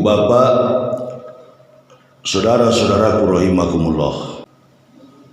Bapak, saudara-saudaraku rahimakumullah.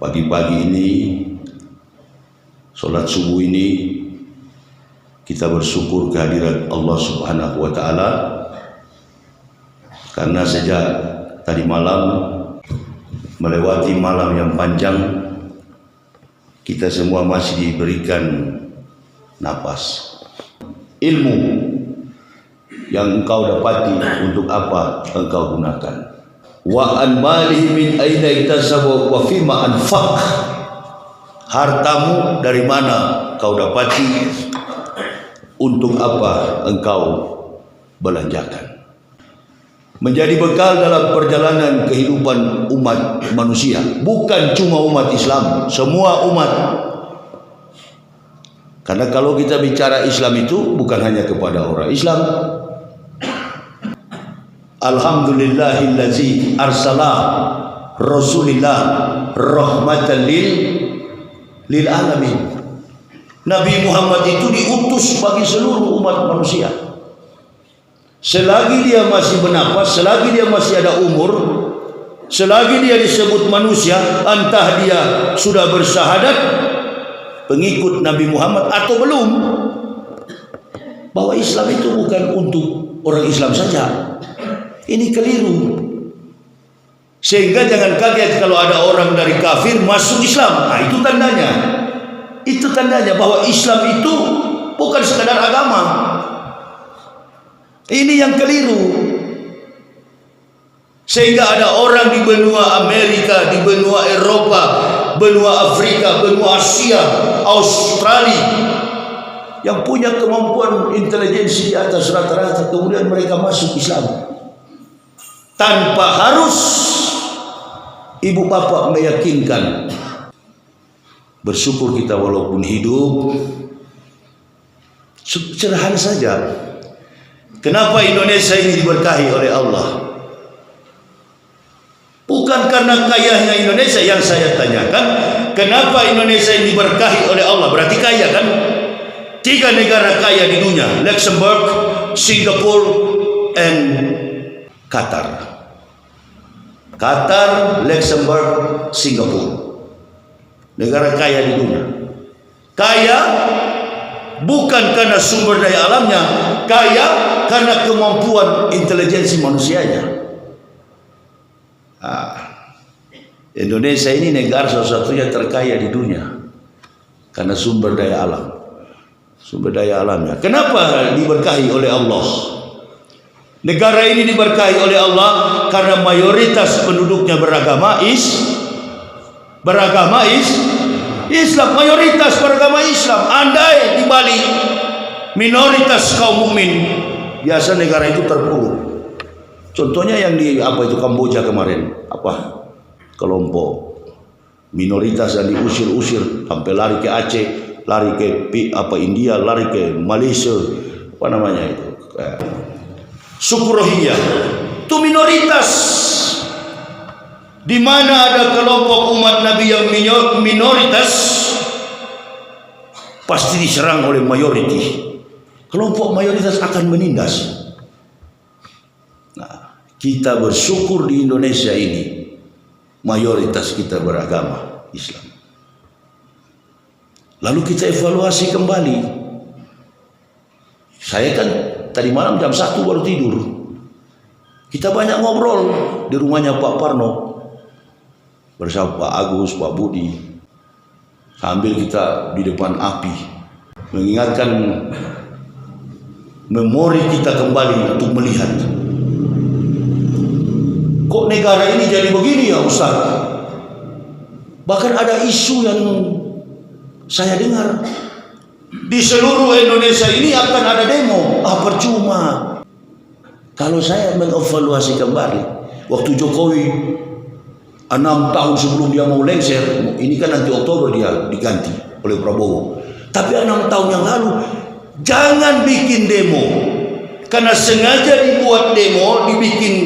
Pagi-pagi ini, sholat subuh ini, kita bersyukur kehadirat Allah Subhanahu wa Ta'ala, karena sejak tadi malam melewati malam yang panjang, kita semua masih diberikan napas. Ilmu yang engkau dapati, untuk apa engkau gunakan? Wa an malihi min aina iktasaba wa fima anfaq. Hartamu dari mana kau dapati, untuk apa engkau belanjakan? Menjadi bekal dalam perjalanan kehidupan umat manusia, bukan cuma umat Islam, semua umat. Karena kalau kita bicara Islam itu bukan hanya kepada orang Islam. Alhamdulillahillazi arsala Rasulillah rahmatan lil alamin. Nabi Muhammad itu diutus bagi seluruh umat manusia. Selagi dia masih bernapas, selagi dia masih ada umur, selagi dia disebut manusia, entah dia sudah bersyahadat pengikut Nabi Muhammad atau belum, bahwa Islam itu bukan untuk orang Islam saja. Ini keliru. Sehingga jangan kaget kalau ada orang dari kafir masuk Islam. Nah, itu tandanya. Itu tandanya bahwa Islam itu bukan sekadar agama. Ini yang keliru. Sehingga ada orang di benua Amerika, di benua Eropa, benua Afrika, benua Asia, Australia, yang punya kemampuan intelijensi di atas rata-rata, kemudian mereka masuk Islam tanpa harus ibu bapak meyakinkan. Bersyukur kita walaupun hidup sederhana saja. Kenapa Indonesia ini diberkahi oleh Allah? Bukan karena kayanya Indonesia. Yang saya tanyakan, kenapa Indonesia ini diberkahi oleh Allah? Berarti kaya kan? 3 negara kaya di dunia: Luxembourg, Singapura, and Qatar. Qatar, Luxembourg, Singapura. Negara kaya di dunia. Kaya bukan karena sumber daya alamnya, kaya karena kemampuan intelijensi manusianya. Indonesia ini negara satu-satunya terkaya di dunia karena sumber daya alam. Sumber daya alamnya. Kenapa diberkahi oleh Allah? Negara ini diberkahi oleh Allah karena mayoritas penduduknya beragama Islam, mayoritas beragama Islam. Andai di Bali minoritas kaum mukmin, biasa negara itu terpuruk. Contohnya yang di Kamboja kemarin, kelompok minoritas yang diusir-usir sampai lari ke Aceh, lari ke India, lari ke Malaysia, suku Rohingya. Itu minoritas. Di mana ada kelompok umat Nabi yang minoritas, pasti diserang oleh mayoriti. Kelompok mayoritas akan menindas. Nah, kita bersyukur di Indonesia ini mayoritas kita beragama Islam. Lalu kita evaluasi kembali. Saya kan tadi malam jam 1 baru tidur. Kita banyak ngobrol di rumahnya Pak Parno bersama Pak Agus, Pak Budi, sambil kita di depan api mengingatkan memori kita kembali untuk melihat, kok negara ini jadi begini ya Ustaz? Bahkan ada isu yang saya dengar, di seluruh Indonesia ini akan ada demo. Percuma. Kalau saya mengevaluasi kembali, waktu Jokowi 6 tahun sebelum dia mau lengser, ini kan nanti Oktober dia diganti oleh Prabowo. Tapi 6 tahun yang lalu, jangan bikin demo, karena sengaja dibuat demo, dibikin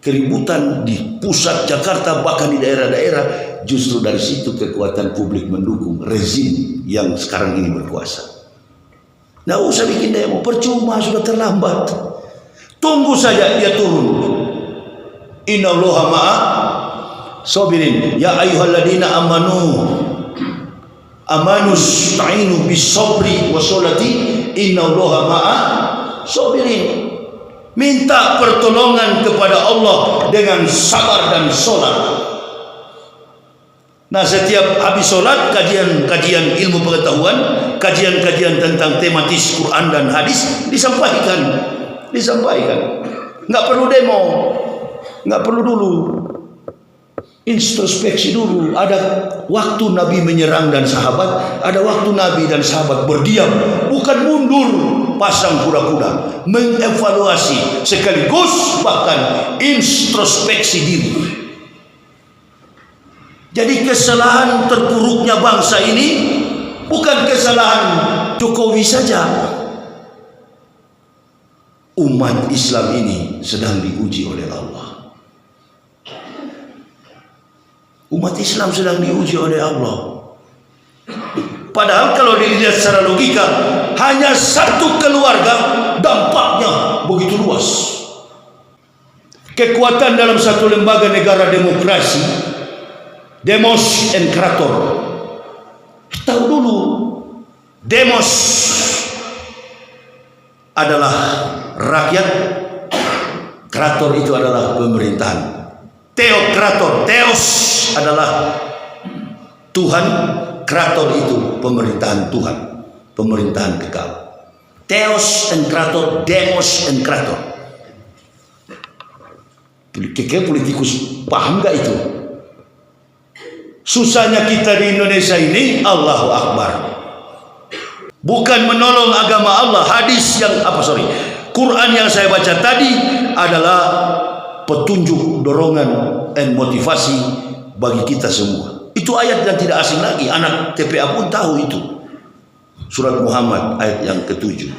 keributan di pusat Jakarta, bahkan di daerah-daerah. Justru dari situ kekuatan publik mendukung rezim yang sekarang ini berkuasa. Nggak usah bikin demo, percuma, sudah terlambat. Tunggu saja dia turun. Innallaha ma'a sabirin. Ya ayyuhalladzina amanus ta'inu bis sabri washolati innallaha ma'a sabirin. Minta pertolongan kepada Allah dengan sabar dan solat. Nah, setiap habis solat, kajian ilmu pengetahuan, kajian tentang tematis Quran dan hadis disampaikan. Nggak perlu demo, nggak perlu dulu introspeksi dulu. Ada waktu Nabi menyerang dan sahabat, ada waktu Nabi dan sahabat berdiam, bukan mundur pasang kuda-kuda, mengevaluasi sekaligus bahkan introspeksi diri. Jadi kesalahan terpuruknya bangsa ini bukan kesalahan Jokowi saja. Umat Islam ini sedang diuji oleh Allah. Umat Islam sedang diuji oleh Allah. Padahal kalau dilihat secara logika, hanya satu keluarga dampaknya begitu luas. Kekuatan dalam satu lembaga negara demokrasi, demos and krator. Tahu dulu, demos adalah rakyat, krator itu adalah pemerintahan. Teokrator, teos adalah Tuhan, krator itu pemerintahan Tuhan, pemerintahan kekal. Theos and krator, demos and krator. Politikus paham gak itu? Susahnya kita di Indonesia ini, Allahu Akbar. Bukan menolong agama Allah. Quran yang saya baca tadi adalah petunjuk, dorongan, dan motivasi bagi kita semua. Itu ayat yang tidak asing lagi. Anak TPA pun tahu itu. Surat Muhammad ayat yang ke-7.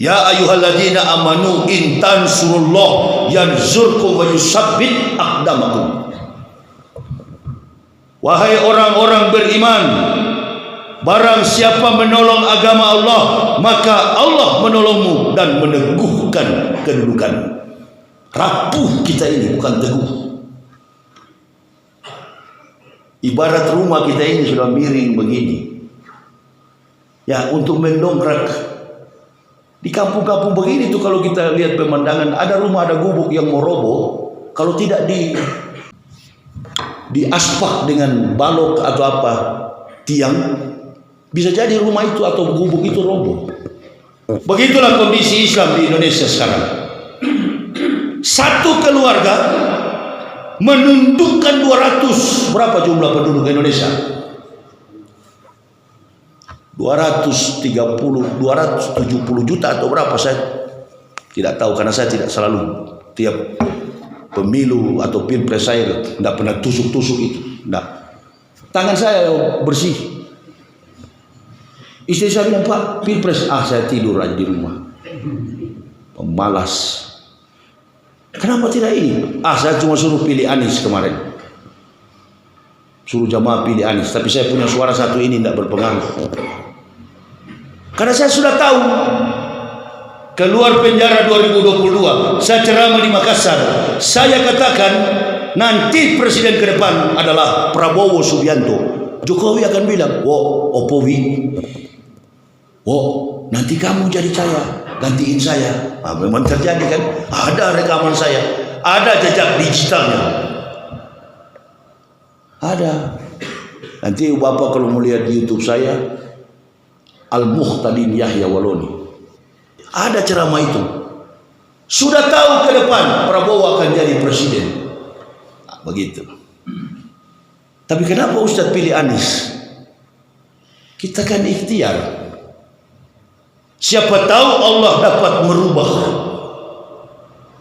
Ya ayyuhalladzina amanu in tansurullah yansurkum wa yusabbit aqdamakum. Wahai orang-orang beriman, barang siapa menolong agama Allah, maka Allah menolongmu dan meneguhkan kedudukanmu. Rapuh kita ini, bukan teguh. Ibarat rumah kita ini sudah miring begini. Ya, untuk mendongkrak. Di kampung-kampung begini tuh kalau kita lihat pemandangan, ada rumah, ada gubuk yang mau roboh, kalau tidak di aspak dengan balok atau apa, tiang, bisa jadi rumah itu atau gubuk itu roboh. Begitulah kondisi Islam di Indonesia sekarang. Satu keluarga menundukkan 200, berapa jumlah penduduk Indonesia? 270 juta atau berapa, saya tidak tahu karena saya tidak selalu tiap pemilu atau pilpres saya tidak pernah tusuk-tusuk itu. Tidak. Tangan saya bersih. Istri saya bilang, Pak, pilpres, saya tidur aja di rumah. Pemalas. Kenapa tidak ini? Saya cuma suruh pilih Anies kemarin. Suruh jamaah pilih Anies, tapi saya punya suara satu ini tidak berpengaruh. Karena saya sudah tahu, keluar penjara 2022, saya ceramah di Makassar, saya katakan nanti presiden ke depan adalah Prabowo Subianto. Jokowi akan bilang, Opowi, nanti kamu jadi saya, gantiin saya. Memang terjadi kan? Ada rekaman saya, ada jejak digitalnya, ada. Nanti Bapak kalau melihat di YouTube saya, Al-Muhtadin Yahya Waloni, ada ceramah itu. Sudah tahu ke depan Prabowo akan jadi presiden. Begitu. Tapi kenapa Ustadz pilih Anies? Kita kan ikhtiar. Siapa tahu Allah dapat merubah.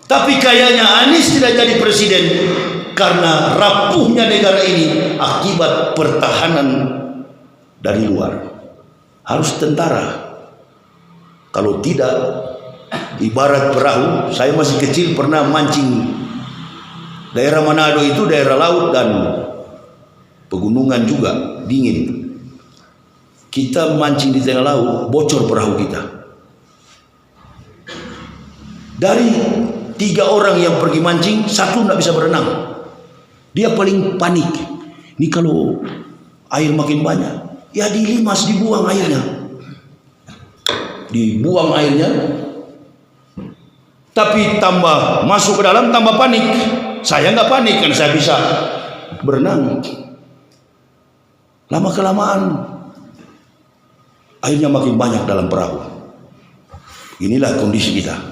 Tapi kayaknya Anies tidak jadi presiden karena rapuhnya negara ini akibat pertahanan dari luar. Harus tentara. Kalau tidak, ibarat perahu. Saya masih kecil pernah mancing. Daerah Manado itu daerah laut dan pegunungan juga, dingin. Kita mancing di tengah laut, bocor perahu kita. Dari 3 orang yang pergi mancing, 1 tidak bisa berenang. Dia paling panik. Ini kalau air makin banyak, ya dilimas, dibuang airnya. Dibuang airnya. Tapi tambah masuk ke dalam, tambah panik. Saya nggak panik, kan saya bisa berenang. Lama-kelamaan airnya makin banyak dalam perahu. Inilah kondisi kita.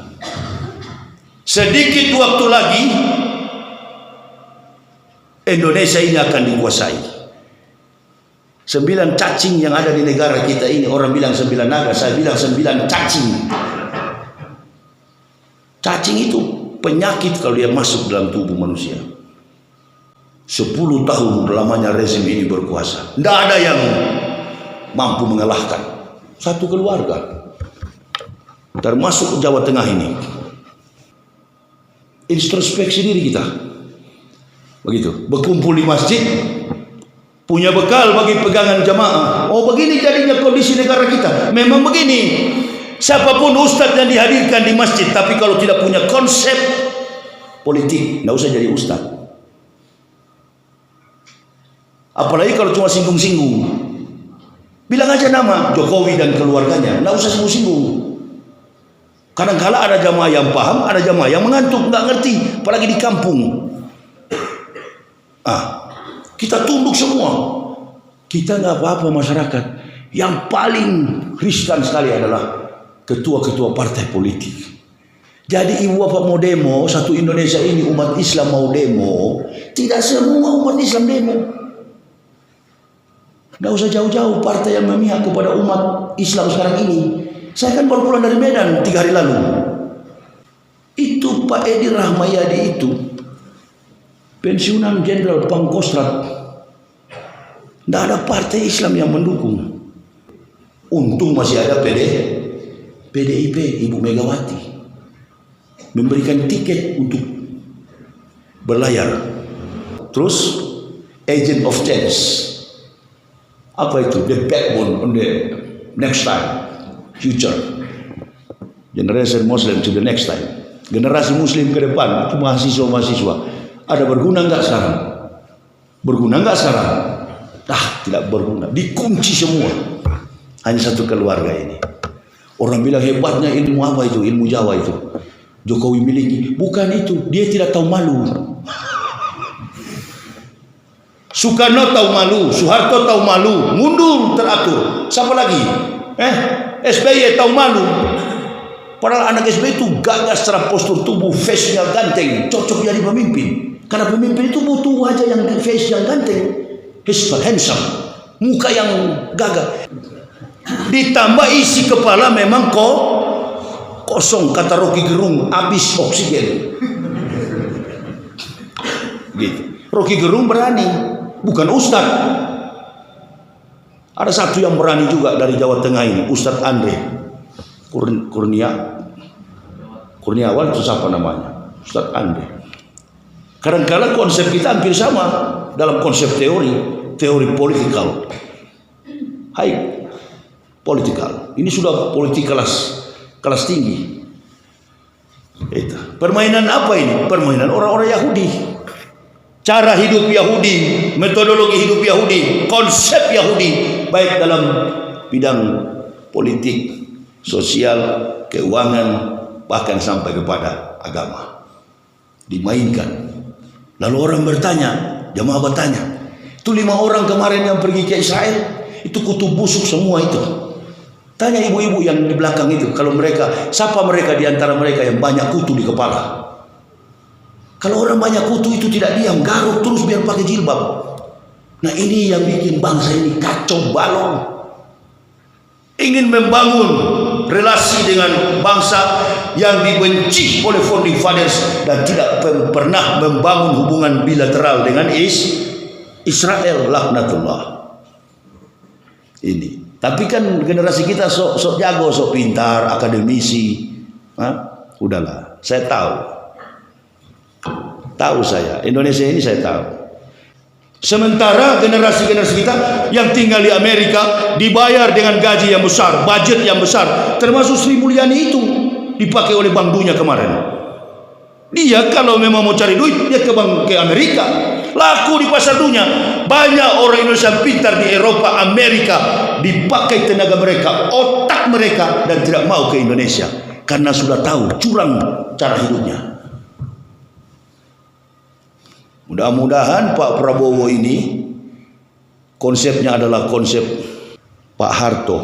Sedikit waktu lagi Indonesia ini akan dikuasai. 9 cacing yang ada di negara kita ini, orang bilang 9 naga, saya bilang 9 cacing. Cacing itu penyakit kalau dia masuk dalam tubuh manusia. 10 tahun lamanya rezim ini berkuasa, tidak ada yang mampu mengalahkan satu keluarga, termasuk Jawa Tengah ini. Introspeksi diri kita, begitu, berkumpul di masjid, punya bekal bagi pegangan jamaah. Oh, begini jadinya kondisi negara kita. Memang begini. Siapapun ustadz yang dihadirkan di masjid, tapi kalau tidak punya konsep politik, tidak usah jadi ustadz. Apalagi kalau cuma singgung-singgung. Bilang aja nama Jokowi dan keluarganya, tidak usah singgung-singgung. Kadang-kala ada jamaah yang paham, ada jamaah yang mengantuk, nggak ngerti, apalagi di kampung. Kita tunduk semua. Kita nggak apa-apa masyarakat. Yang paling riskan sekali adalah ketua-ketua partai politik. Jadi ibu bapak mau demo, satu Indonesia ini umat Islam mau demo, tidak semua umat Islam demo. Tidak usah jauh-jauh partai yang memihak kepada umat Islam sekarang ini. Saya kan baru pulang dari Medan 3 hari lalu. Itu Pak Edi Rahmayadi itu pensiunan Jenderal Pangkostrat. Tidak ada partai Islam yang mendukung. Untung masih ada PDIP, Ibu Megawati memberikan tiket untuk berlayar. Terus agent of change, apa itu? The backbone on the next time, future generation Muslim to the next time. Generasi Muslim ke depan, itu mahasiswa-mahasiswa. Ada berguna nggak sekarang? Berguna nggak sekarang? Tidak berguna. Dikunci semua. Hanya satu keluarga ini. Orang bilang hebatnya ilmu apa itu? Ilmu Jawa itu. Jokowi miliki. Bukan itu. Dia tidak tahu malu. Soekarno tahu malu. Soeharto tahu malu. Mundur teratur. Siapa lagi? SBY tahu malu. Padahal anak SBY itu gagah secara postur tubuh, face-nya ganteng, cocok jadi pemimpin. Karena pemimpin itu butuh wajah yang face yang ganteng, handsome, muka yang gagah. Ditambah isi kepala memang kosong, kata Rocky Gerung, habis oksigen. Gitu. Rocky Gerung berani, bukan ustad. Ada satu yang berani juga dari Jawa Tengah ini, Ustadz Andre Kurniawan, itu siapa namanya? Ustadz Andre. Kadang-kadang konsep kita hampir sama dalam konsep teori politikal. Politikal. Ini sudah politik kelas tinggi. Itu. Permainan apa ini? Permainan orang-orang Yahudi. Cara hidup Yahudi, metodologi hidup Yahudi, konsep Yahudi, baik dalam bidang politik, sosial, keuangan, bahkan sampai kepada agama. Dimainkan. Lalu orang bertanya, jamaah bertanya, itu 5 orang kemarin yang pergi ke Israel, itu kutu busuk semua itu. Tanya ibu-ibu yang di belakang itu, kalau mereka, siapa mereka di antara mereka yang banyak kutu di kepala? Kalau orang banyak kutu itu tidak diam, garuk terus biar pakai jilbab. Nah ini yang bikin bangsa ini kacau balau. Ingin membangun relasi dengan bangsa yang dibenci oleh founding fathers dan tidak pernah membangun hubungan bilateral dengan Israel, laknatullah. Ini. Tapi kan generasi kita sok jago, sok pintar, akademisi. Udahlah, saya tahu saya, Indonesia ini saya tahu. Sementara generasi-generasi kita yang tinggal di Amerika dibayar dengan gaji yang besar, budget yang besar, termasuk Sri Mulyani itu dipakai oleh Bank Dunia kemarin. Dia kalau memang mau cari duit, dia ke Amerika, laku di pasar dunia. Banyak orang Indonesia pintar di Eropa, Amerika, dipakai tenaga mereka, otak mereka, dan tidak mau ke Indonesia karena sudah tahu curang cara hidupnya. Mudah-mudahan Pak Prabowo ini konsepnya adalah konsep Pak Harto,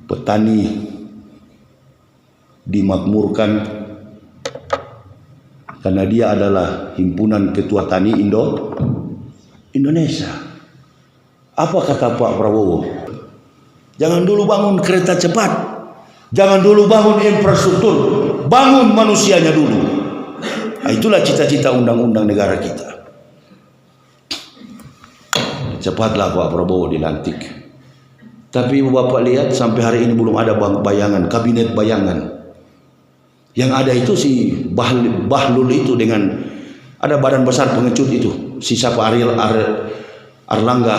petani dimakmurkan karena dia adalah himpunan ketua tani Indonesia. Apa kata Pak Prabowo? Jangan dulu bangun kereta cepat, jangan dulu bangun infrastruktur, bangun manusianya dulu. Nah, itulah cita-cita undang-undang negara kita. Cepatlah Pak Prabowo dilantik. Tapi Bapak lihat sampai hari ini belum ada bayangan, kabinet bayangan. Yang ada itu si Bahlul itu dengan ada badan besar pengecut itu, si siapa Erlangga,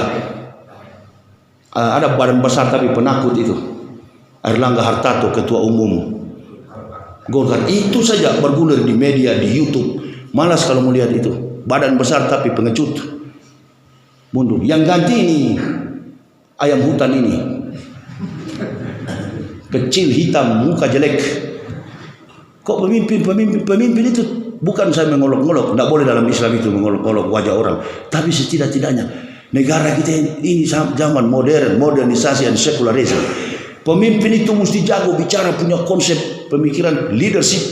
ada badan besar tapi penakut itu, Erlangga Hartarto, ketua umum Golkar. Itu saja bergulir di media, di YouTube. Malas kalau melihat itu, badan besar tapi pengecut, mundur. Yang ganti ini ayam hutan ini, kecil, hitam, muka jelek. Kok pemimpin itu bukan saya mengolok-olok, tidak boleh dalam Islam itu mengolok-olok wajah orang. Tapi setidak-tidaknya negara kita ini zaman modern, modernisasi dan sekularisme. Pemimpin itu mesti jago bicara, punya konsep pemikiran leadership,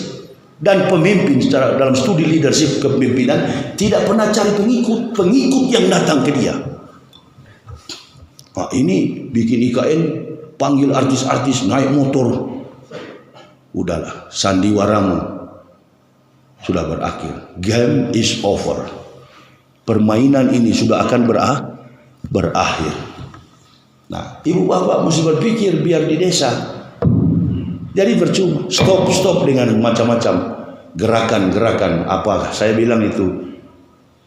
dan pemimpin secara dalam studi leadership kepemimpinan tidak pernah cari pengikut yang datang ke dia. Nah, ini bikin IKN panggil artis-artis naik motor. Udahlah, sandiwaramu sudah berakhir. Game is over. Permainan ini sudah akan berakhir. Nah, ibu bapak mesti berpikir biar di desa. Jadi percuma. Stop dengan macam-macam gerakan-gerakan apa. Saya bilang itu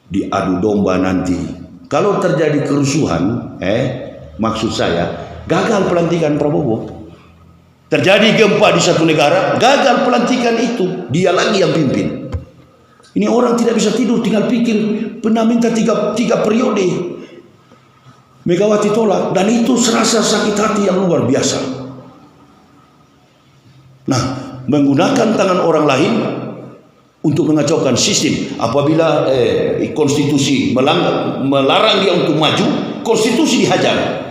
diadu domba nanti. Kalau terjadi kerusuhan, maksud saya gagal pelantikan Prabowo. Terjadi gempa di satu negara, gagal pelantikan itu, dia lagi yang pimpin. Ini orang tidak bisa tidur, tinggal pikir, pernah minta tiga periode. Megawati tolak, dan itu serasa sakit hati yang luar biasa. Nah, menggunakan tangan orang lain untuk mengacaukan sistem. Apabila konstitusi melarang dia untuk maju, konstitusi dihajar.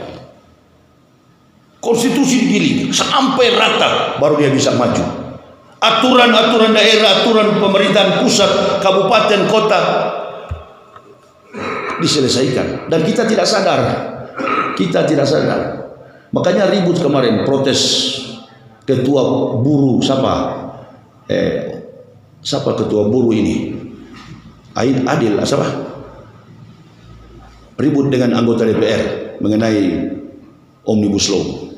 Konstitusi digiling sampai rata baru dia bisa maju. Aturan-aturan daerah, aturan pemerintahan pusat, kabupaten, kota diselesaikan dan kita tidak sadar. Makanya ribut kemarin protes ketua buruh siapa ketua buruh ini? Adil siapa? Ribut dengan anggota DPR mengenai Omnibus Law.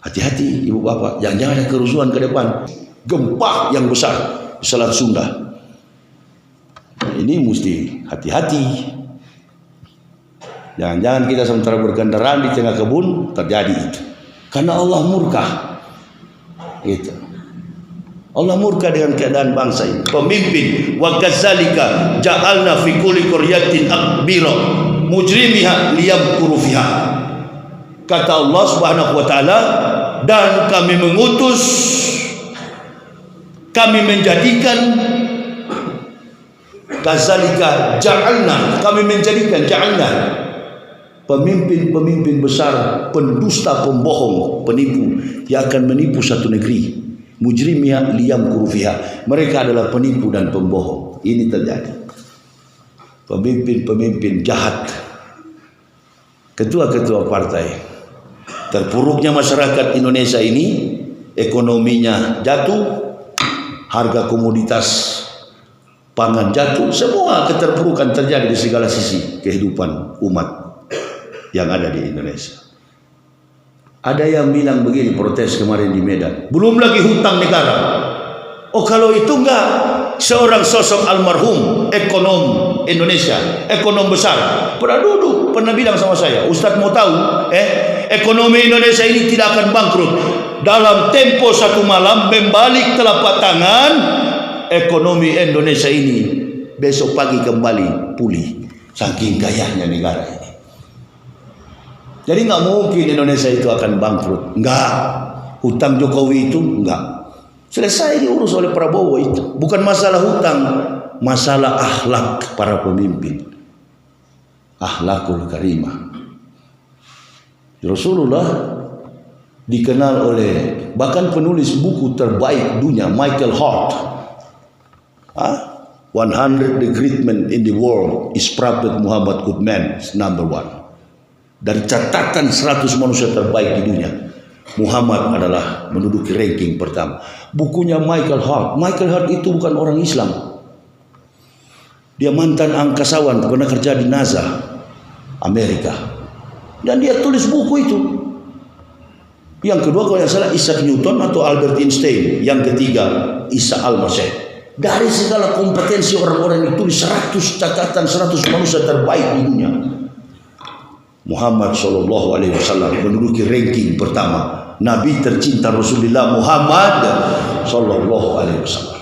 Hati-hati ibu bapak, jangan ada kerusuhan ke depan. Gempa yang besar di Selat Sunda. Ini mesti hati-hati. Jangan-jangan kita sementara berkendaraan di tengah kebun terjadi itu. Karena Allah murka. Gitu. Allah murka dengan keadaan bangsa ini. Pemimpin wa kadzalika ja'alna fi kulli qaryatin akbira mujrimiha liyamkuru fiha. Kata Allah Subhanahu wa taala, dan kami mengutus, kami menjadikan, kadzalika ja'alna, kami menjadikan, ja'alna, pemimpin-pemimpin besar, pendusta, pembohong, penipu yang akan menipu satu negeri. Mujrimnya liyamkuru fiha. Mereka adalah penipu dan pembohong. Ini terjadi. Pemimpin-pemimpin jahat, ketua-ketua partai. Terpuruknya masyarakat Indonesia ini, ekonominya jatuh, harga komoditas pangan jatuh, semua keterpurukan terjadi di segala sisi kehidupan umat yang ada di Indonesia. Ada yang bilang begini, protes kemarin di Medan, belum lagi hutang negara. Oh, kalau itu enggak, seorang sosok almarhum ekonom Indonesia, ekonom besar, pernah bilang sama saya, Ustadz mau tahu, ekonomi Indonesia ini tidak akan bangkrut. dalam tempo 1 malam membalik telapak tangan, ekonomi Indonesia ini besok pagi kembali pulih. Saking kayanya negara ini. Jadi nggak mungkin Indonesia itu akan bangkrut. Enggak. Hutang Jokowi itu enggak. Selesai diurus oleh Prabowo itu. Bukan masalah hutang, masalah akhlak para pemimpin. Akhlakul karimah. Rasulullah dikenal oleh bahkan penulis buku terbaik dunia, Michael Hart. 100 the great men in the world is Prophet Muhammad good man, number 1. Dari catatan 100 manusia terbaik di dunia, Muhammad adalah menduduki ranking pertama. Bukunya Michael Hart. Michael Hart itu bukan orang Islam. Dia mantan angkasawan, pernah kerja di NASA Amerika. Dan dia tulis buku itu. Yang kedua kalau yang salah Isaac Newton atau Albert Einstein. Yang ketiga Isa Al-Masih. Dari segala kompetensi orang-orang itu ditulis 100 catatan 100 manusia terbaik di dunia. Muhammad Shallallahu Alaihi Wasallam menduduki ranking pertama. Nabi tercinta Rasulullah Muhammad Shallallahu Alaihi Wasallam.